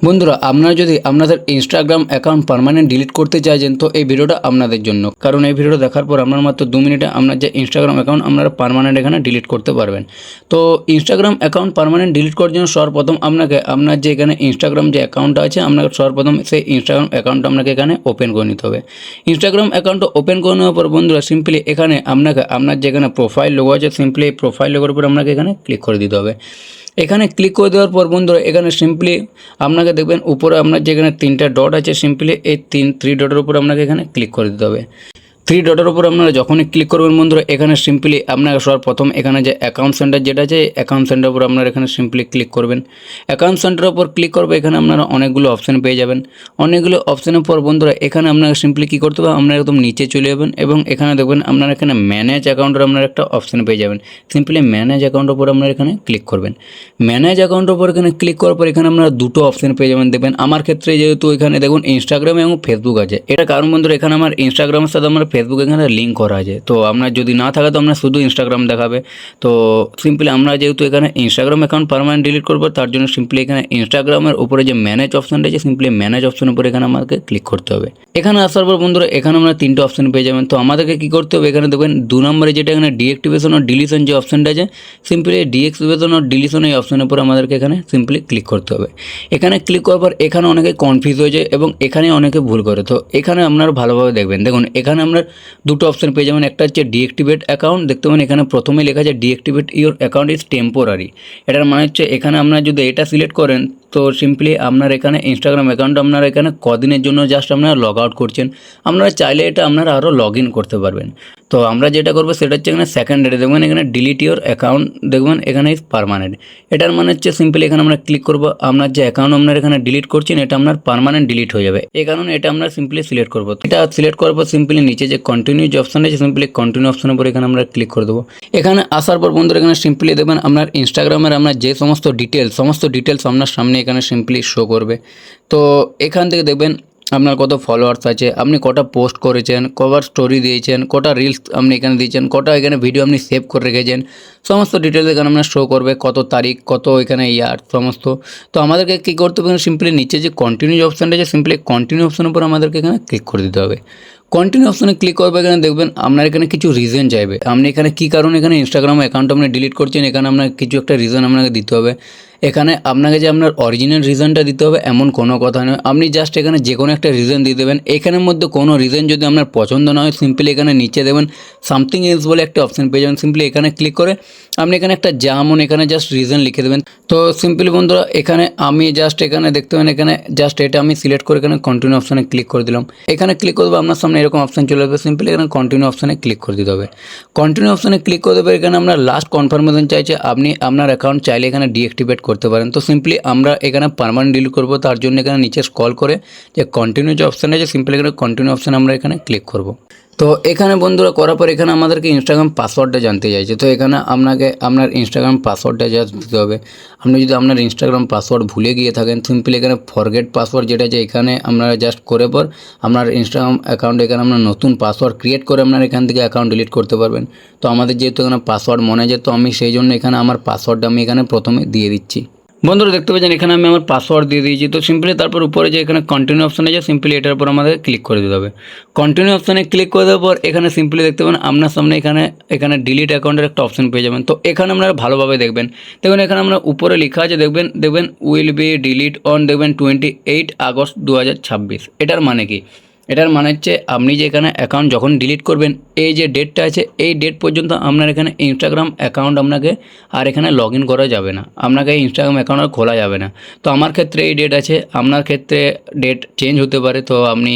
বন্ধুরা আপনারা যদি আপনাদের ইনস্টাগ্রাম অ্যাকাউন্ট পার্মানেন্ট ডিলিট করতে চাইছেন তো এই ভিডিওটা আপনাদের জন্য, কারণ এই ভিডিওটা দেখার পর আপনার মাত্র 2 মিনিটে আপনার যে ইনস্টাগ্রাম অ্যাকাউন্ট আপনারা পার্মানেন্ট এখানে ডিলিট করতে পারবেন। তো ইনস্টাগ্রাম অ্যাকাউন্ট পার্মানেন্ট ডিলিট করার জন্য সর্বপ্রথম আপনাকে আপনার যে এখানে ইনস্টাগ্রাম যে অ্যাকাউন্টটা আছে আপনাকে সর্বপ্রথম সেই ইনস্টাগ্রাম অ্যাকাউন্টটা আপনাকে এখানে ওপেন করে নিতে হবে। ইনস্টাগ্রাম অ্যাকাউন্টটা ওপেন করে নেওয়ার পর বন্ধুরা সিম্পলি এখানে আপনাকে আপনার যেখানে প্রোফাইল লোগো আছে সিম্পলি এই প্রোফাইল লোগোর উপর আপনাকে এখানে ক্লিক করে দিতে হবে। এখানে ক্লিক করে দেওয়ার পর বন্ধুরা এখানে সিম্পলি আপনাকে দেখবেন উপরে আপনার যেখানে 3টা ডট আছে সিম্পলি এই 3 ডটের উপর আপনাকে এখানে ক্লিক করে দিতে হবে। 3 ডটের উপর আপনারা যখনই ক্লিক করবেন বন্ধুরা এখানে সিম্পলি আপনাকে সর্বপ্রথম এখানে যে অ্যাকাউন্ট সেন্টার যেটা আছে অ্যাকাউন্ট সেন্টারের উপর আপনারা এখানে সিম্পলি ক্লিক করবেন। অ্যাকাউন্ট সেন্টারের উপর ক্লিক করবে এখানে আপনারা অনেকগুলো অপশান পেয়ে যাবেন। অনেকগুলো অপশানের পর বন্ধুরা এখানে আপনাকে সিম্পলি কী করতে হবে, আপনারা একদম নিচে চলে যাবেন এবং এখানে দেখবেন আপনারা এখানে ম্যানেজ অ্যাকাউন্টের আপনারা একটা অপশান পেয়ে যাবেন। সিম্পলি ম্যানেজ অ্যাকাউন্টের উপর আপনারা এখানে ক্লিক করবেন। ম্যানেজ অ্যাকাউন্টের উপর এখানে ক্লিক করার পর এখানে আপনারা দুটো অপশান পেয়ে যাবেন। দেখবেন আমার ক্ষেত্রে যেহেতু এখানে দেখুন ইনস্টাগ্রাম এবং ফেসবুক আছে, এটা কারণ বন্ধুরা এখানে আমার ইনস্টাগ্রামের সাথে আমার ফেসবুক এখানে লিঙ্ক করা আছে। তো আপনার যদি না থাকে তো আপনার শুধু ইনস্টাগ্রাম দেখাবে। তো সিম্পলি আমরা যেহেতু এখানে ইনস্টাগ্রাম অ্যাকাউন্ট পার্মানেন্ট ডিলিট করবো তার জন্য সিম্পলি এখানে ইনস্টাগ্রামের উপরে যে ম্যানেজ অপশানটা আছে সিম্পলি ম্যানেজ অপশানের উপরে এখানে আমাকে ক্লিক করতে হবে। এখানে আসার পর বন্ধুরা এখানে আমরা 3টে অপশান পেয়ে যাবেন। তো আমাদেরকে কী করতে হবে, এখানে দেখবেন 2 নম্বরে যেটা এখানে ডিঅ্যাক্টিভেশন ও ডিলিশন যে অপশানটা আছে সিম্পলি ডিঅ্যাক্টিভেশন ও ডিলিশন এই অপশানের উপর আমাদেরকে এখানে সিম্পলি ক্লিক করতে হবে। এখানে ক্লিক করার পর এখানে অনেকে কনফিউজ হয়ে যায় এবং এখানে অনেকে ভুল করে। তো এখানে আপনারা ভালোভাবে দেখবেন, দেখুন এখানে আমরা দুটো অপশান পেয়ে যাবেন। একটা হচ্ছে ডিঅ্যাক্টিভেট অ্যাকাউন্ট, দেখতে পাবেন এখানে প্রথমে লেখা আছে deactivate your account is temporary. এটার মানে হচ্ছে এখানে আপনারা যদি এটা সিলেক্ট করেন তো সিম্পলি আপনার এখানে ইনস্টাগ্রাম অ্যাকাউন্ট আপনারা এখানে কদিনের জন্য জাস্ট আপনারা লগ আউট করছেন, আপনারা চাইলে এটা আপনারা আরও লগ ইন করতে পারবেন। তো আমরা যেটা করবো সেটা হচ্ছে এখানে সেকেন্ডারি দেখবেন এখানে ডিলিট ইওর অ্যাকাউন্ট দেখবেন এখানে ইজ পারমানেন্ট। এটার মানে হচ্ছে সিম্পলি এখানে আমরা ক্লিক করবো, আপনার যে অ্যাকাউন্ট আপনার এখানে ডিলিট করছেন এটা আপনার পারমানেন্ট ডিলিট হয়ে যাবে। এই কারণে এটা আমরা সিম্পলি সিলেক্ট করবো। এটা সিলেক্ট করার পর সিম্পলি নিচে যে কন্টিনিউ যে অপশান আছে সিম্পলি কন্টিনিউ অপশানের উপর এখানে আমরা ক্লিক করে দেবো। এখানে আসার পর বন্ধুরা এখানে সিম্পলি দেখবেন আপনার ইনস্টাগ্রামের আপনার যে সমস্ত ডিটেলস আপনার সামনে এখানে সিম্পলি শো করবে। তো এখান থেকে দেখবেন আপনার কত ফলোয়ার্স আছে, আপনি কটা পোস্ট করেছেন, কবার স্টোরি দিয়েছেন, কটা রিলস আপনি এখানে দিয়েছেন, কটা এখানে ভিডিও আপনি সেভ করে রেখেছেন, সমস্ত ডিটেলস এখানে আপনার শো করবে, কত তারিখ, কত এখানে ইয়ার সমস্ত। তো আমাদেরকে কী করতে হবে, সিম্পলি নিচে যে কন্টিনিউ অপশানটা আছে সিম্পলি কন্টিনিউ অপশানের উপর আমাদেরকে এখানে ক্লিক করে দিতে হবে। কন্টিনিউ অপশানে ক্লিক করবে, এখানে দেখবেন আপনার এখানে কিছু রিজন চাইবে, আপনি এখানে কী কারণে এখানে ইনস্টাগ্রাম অ্যাকাউন্ট আপনি ডিলিট করছেন এখানে আপনার কিছু একটা রিজন আপনাকে দিতে হবে। এখানে আপনাকে যে আপনার অরিজিনাল রিজনটা দিতে হবে এমন কোনো কথা নয়, আপনি জাস্ট এখানে যে কোনো একটা রিজন দিয়ে দেবেন। এখানের মধ্যে কোনো রিজন যদি আপনার পছন্দ না হয় সিম্পলি এখানে নিচে দেবেন সামথিং এলস বলে একটা অপশান পেয়ে যাবেন। সিম্পলি এখানে ক্লিক করে আপনি এখানে একটা যেমন এখানে জাস্ট রিজন লিখে দেবেন। তো সিম্পলি বন্ধুরা এখানে আমি জাস্ট এখানে দেখতে পাবেন এখানে জাস্ট এটা আমি সিলেক্ট করে এখানে কন্টিনিউ অপশানে ক্লিক করে দিলাম। এখানে ক্লিক করবো আপনার সামনে এরকম অপশান চলে আসবে, সিম্পলি এখানে কন্টিনিউ অপশানে ক্লিক করে দিতে হবে। কন্টিনিউ অপশানে ক্লিক করে দেবে, এখানে আমরা লাস্ট কনফার্মেশন চাইছে, আপনি আপনার অ্যাকাউন্ট চাইলে এখানে ডিঅ্যাক্টিভেট করতে পারেন। তো সিম্পলি আমরা এখানে পার্মানেন্ট ডিলিট করবো তার জন্য এখানে নিচে স্ক্রল করে যে কন্টিনিউ যে অপশান আছে সিম্পলি এখানে কন্টিনিউ অপশান আমরা এখানে ক্লিক করব। তো এখানে বন্ধুরা করার পর এখানে আমাদেরকে ইনস্টাগ্রাম পাসওয়ার্ডটা জানতে চাইছে। তো এখানে আপনাকে আপনার ইনস্টাগ্রাম পাসওয়ার্ডটা জাস্ট দিতে হবে। আপনি যদি আপনার ইনস্টাগ্রাম পাসওয়ার্ড ভুলে গিয়ে থাকেন সিম্পলি এখানে ফরগেট পাসওয়ার্ড যেটা আছে এখানে আপনারা জাস্ট করে পর আপনার ইনস্টাগ্রাম অ্যাকাউন্টে এখানে আপনার নতুন পাসওয়ার্ড ক্রিয়েট করে আপনার এখান থেকে অ্যাকাউন্ট ডিলিট করতে পারবেন। তো আমাদের যেহেতু এখানে পাসওয়ার্ড মনে আছে তো আমি সেই জন্য এখানে আমার পাসওয়ার্ডটা আমি এখানে প্রথমে দিয়ে দিচ্ছি। বন্ধুরা দেখতে পাচ্ছেন এখানে আমি আমার পাসওয়ার্ড দিয়ে দিয়েছি। তো সিম্পলি তারপর উপরে যে এখানে কন্টিনিউ অপশান আছে সিম্পলি এটার উপর আমাদের ক্লিক করে দিতে হবে। কন্টিনিউ অপশানে ক্লিক করে দেওয়ার পর এখানে সিম্পলি দেখতে পাবেন আপনার সামনে এখানে ডিলিট অ্যাকাউন্টের একটা অপশান পেয়ে যাবেন। তো এখানে আপনারা ভালোভাবে দেখবেন এখানে আমরা উপরে লেখা আছে দেখবেন will be delete on 28 August 2026। এটার মানে কি, এটার মানে হচ্ছে আপনি যে এখানে অ্যাকাউন্ট যখন ডিলিট করবেন এই যে ডেটটা আছে এই ডেট পর্যন্ত আপনার এখানে ইনস্টাগ্রাম অ্যাকাউন্ট আপনাকে আর এখানে লগ ইন করা যাবে না, আপনাকে ইনস্টাগ্রাম অ্যাকাউন্ট আর খোলা যাবে না। তো আমার ক্ষেত্রে এই ডেট আছে, আপনার ক্ষেত্রে ডেট চেঞ্জ হতে পারে। তো আপনি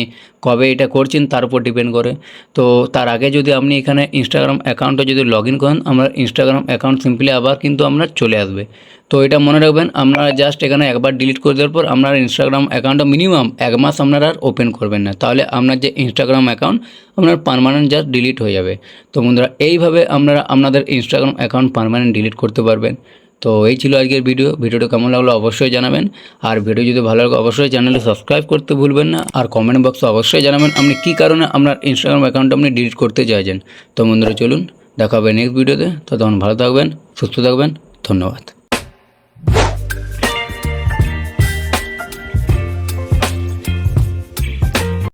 কবে এটা করছেন তার উপর ডিপেন্ড করে। তো তার আগে যদি আপনি এখানে ইনস্টাগ্রাম অ্যাকাউন্টে যদি লগ ইন করেন আমার ইনস্টাগ্রাম অ্যাকাউন্ট সিম্পলি আবার কিন্তু আপনার চলে আসবে। তো এটা মনে রাখবেন, আপনারা জাস্ট এখানে একবার ডিলিট করে দেওয়ার পর আপনার ইনস্টাগ্রাম অ্যাকাউন্টটা মিনিমাম 1 মাস আপনারা আর ওপেন করবেন না, তাহলে আপনার যে ইনস্টাগ্রাম অ্যাকাউন্ট আপনার পার্মানেন্ট জাস্ট ডিলিট হয়ে যাবে। তো বন্ধুরা এইভাবে আপনারা আপনাদের ইনস্টাগ্রাম অ্যাকাউন্ট পার্মানেন্ট ডিলিট করতে পারবেন। তো এই ছিল আজকের ভিডিওটা কেমন লাগলো অবশ্যই জানাবেন। আর ভিডিও যদি ভালো লাগে অবশ্যই চ্যানেলে সাবস্ক্রাইব করতে ভুলবেন না। আর কমেন্ট বক্সে অবশ্যই জানাবেন আপনি কী কারণে আপনার ইনস্টাগ্রাম অ্যাকাউন্ট আপনি ডিলিট করতে চাইছেন। তো বন্ধুরা চলুন দেখা হবে নেক্সট ভিডিওতে, ততক্ষণ ভালো থাকবেন, সুস্থ থাকবেন, ধন্যবাদ।